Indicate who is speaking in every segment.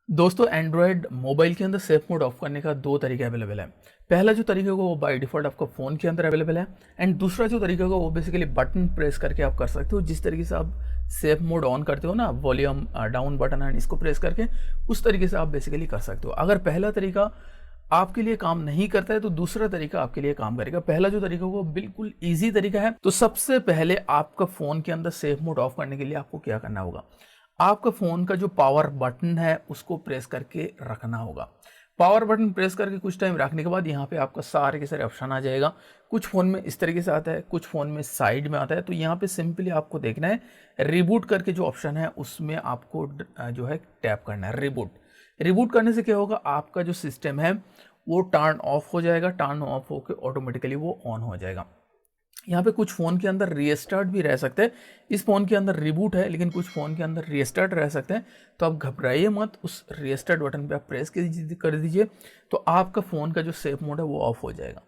Speaker 1: दोस्तों Android mobile के अंदर सेफ मोड ऑफ करने का दो तरीके अवेलेबल है। पहला जो तरीका होगा वो बाय डिफॉल्ट आपका फ़ोन के अंदर अवेलेबल है एंड दूसरा जो तरीका होगा वो बेसिकली बटन प्रेस करके आप कर सकते हो। जिस तरीके से आप सेफ मोड ऑन करते हो ना, वॉल्यूम डाउन बटन एंड इसको प्रेस करके, उस तरीके से आप बेसिकली कर सकते हो। अगर पहला तरीका आपके लिए काम नहीं करता है तो दूसरा तरीका आपके लिए काम करेगा। पहला जो तरीका होगा वो बिल्कुल ईजी तरीका है। तो सबसे पहले आपका फ़ोन के अंदर सेफ मोड ऑफ करने के लिए आपको क्या करना होगा, आपका फ़ोन का जो पावर बटन है उसको प्रेस करके रखना होगा। पावर बटन प्रेस करके कुछ टाइम रखने के बाद यहाँ पे आपका सारे के सारे ऑप्शन आ जाएगा। कुछ फ़ोन में इस तरीके से आता है, कुछ फ़ोन में साइड में आता है। तो यहाँ पे सिंपली आपको देखना है रिबूट करके जो ऑप्शन है उसमें आपको जो है टैप करना है रिबूट। रिबूट करने से क्या होगा, आपका जो सिस्टम है वो टर्न ऑफ हो जाएगा। टर्न ऑफ होकर ऑटोमेटिकली वो ऑन हो जाएगा। यहाँ पे कुछ फ़ोन के अंदर रीस्टार्ट भी रह सकते हैं। इस फ़ोन के अंदर रिबूट है लेकिन कुछ फ़ोन के अंदर रीस्टार्ट रह सकते हैं। तो आप घबराइए मत, उस रीस्टार्ट बटन पे आप प्रेस कर दीजिए तो आपका फ़ोन का जो सेफ मोड है वो ऑफ हो जाएगा।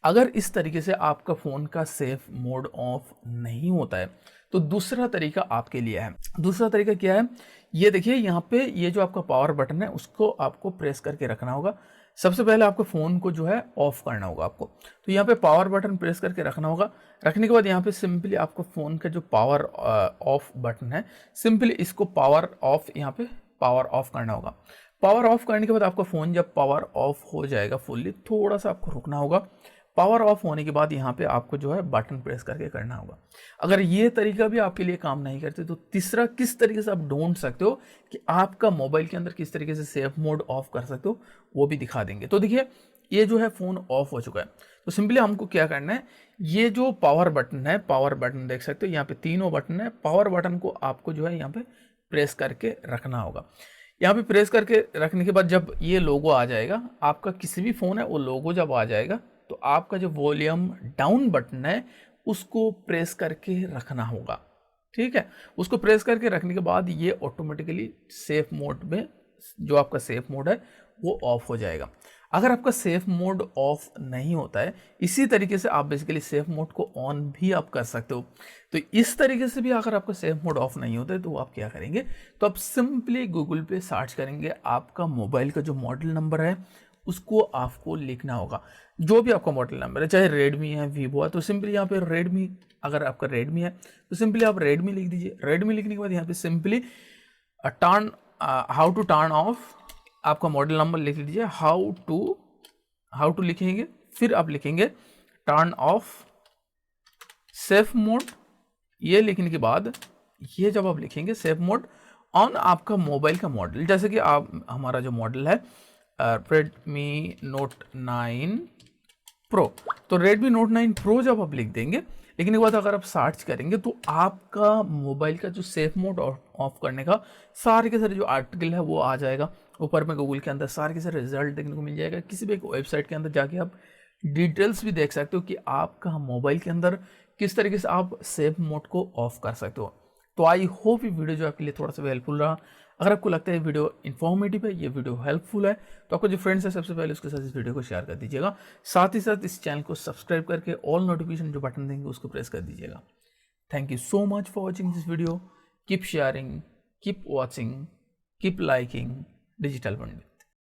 Speaker 1: अगर इस तरीके से आपका फ़ोन का सेफ मोड ऑफ नहीं होता है तो दूसरा तरीका आपके लिए है। दूसरा तरीका क्या है, ये देखिए यहाँ पे ये जो आपका पावर बटन है उसको आपको प्रेस करके रखना होगा। सबसे पहले आपको फ़ोन को जो है ऑफ करना होगा आपको। तो यहाँ पे पावर बटन प्रेस करके रखना होगा। रखने के बाद यहाँ पे सिंपली आपको फ़ोन का जो पावर ऑफ बटन है, सिंपली इसको पावर ऑफ, यहाँ पे पावर ऑफ करना होगा। पावर ऑफ करने के बाद आपका फ़ोन जब पावर ऑफ हो जाएगा फुल्ली, थोड़ा सा आपको रुकना होगा। पावर ऑफ होने के बाद यहाँ पे आपको जो है बटन प्रेस करके करना होगा। अगर ये तरीका भी आपके लिए काम नहीं करते तो तीसरा किस तरीके से आप ढूंढ सकते हो कि आपका मोबाइल के अंदर किस तरीके से सेफ मोड ऑफ कर सकते हो, वो भी दिखा देंगे। तो देखिए ये जो है फ़ोन ऑफ हो चुका है। तो सिंपली हमको क्या करना है, ये जो पावर बटन है, पावर बटन देख सकते हो यहाँ पे तीनों बटन है। पावर बटन को आपको जो है यहाँ पे प्रेस करके रखना होगा। यहाँ पे प्रेस करके रखने के बाद जब ये लोगो आ जाएगा, आपका किसी भी फ़ोन है वो लोगो जब आ जाएगा तो आपका जो वॉल्यूम डाउन बटन है उसको प्रेस करके रखना होगा। ठीक है, उसको प्रेस करके रखने के बाद ये ऑटोमेटिकली सेफ मोड में, जो आपका सेफ मोड है वो ऑफ हो जाएगा। अगर आपका सेफ मोड ऑफ नहीं होता है, इसी तरीके से आप बेसिकली सेफ मोड को ऑन भी आप कर सकते हो। तो इस तरीके से भी अगर आपका सेफ मोड ऑफ नहीं होता है तो आप क्या करेंगे, तो आप सिंपली गूगल पे सर्च करेंगे, आपका मोबाइल का जो मॉडल नंबर है उसको आपको लिखना होगा। जो भी आपका मॉडल नंबर है, चाहे रेडमी है, वीवो है, तो सिंपली यहाँ पे रेडमी, अगर आपका रेडमी है तो सिंपली आप रेडमी लिख दीजिए। रेडमी लिखने के बाद यहाँ पे simply turn how to turn off, आपका मॉडल नंबर लिख लीजिए। हाउ टू लिखेंगे, फिर आप लिखेंगे टर्न ऑफ सेफ मोड। ये लिखने के बाद ये जब आप लिखेंगे सेफ मोड ऑन आपका मोबाइल का मॉडल, जैसे कि आप हमारा जो मॉडल है रेडमी नोट 9 प्रो, तो रेडमी नोट 9 प्रो जब आप लिख देंगे, लिखने के बाद अगर आप सर्च करेंगे तो आपका मोबाइल का जो सेफ मोड ऑफ करने का सारे के सारे जो आर्टिकल है वो आ जाएगा। ऊपर में गूगल के अंदर सारे के सारे रिजल्ट देखने को मिल जाएगा। किसी भी एक वेबसाइट के अंदर जाके आप डिटेल्स भी देख सकते हो कि आपका मोबाइल के अंदर किस तरीके से आप सेफ मोड को ऑफ कर सकते हो। तो आई होप ये वीडियो जो आपके लिए थोड़ा सा हेल्पफुल रहा। अगर आपको लगता है ये वीडियो इन्फॉर्मेटिव है, ये वीडियो हेल्पफुल है, तो आपको जो फ्रेंड्स है सबसे पहले उसके साथ इस वीडियो को शेयर कर दीजिएगा। साथ ही साथ इस चैनल को सब्सक्राइब करके ऑल नोटिफिकेशन जो बटन देंगे उसको प्रेस कर दीजिएगा। Thank you so much for watching this video. Keep sharing, keep watching, keep liking digital Pandit.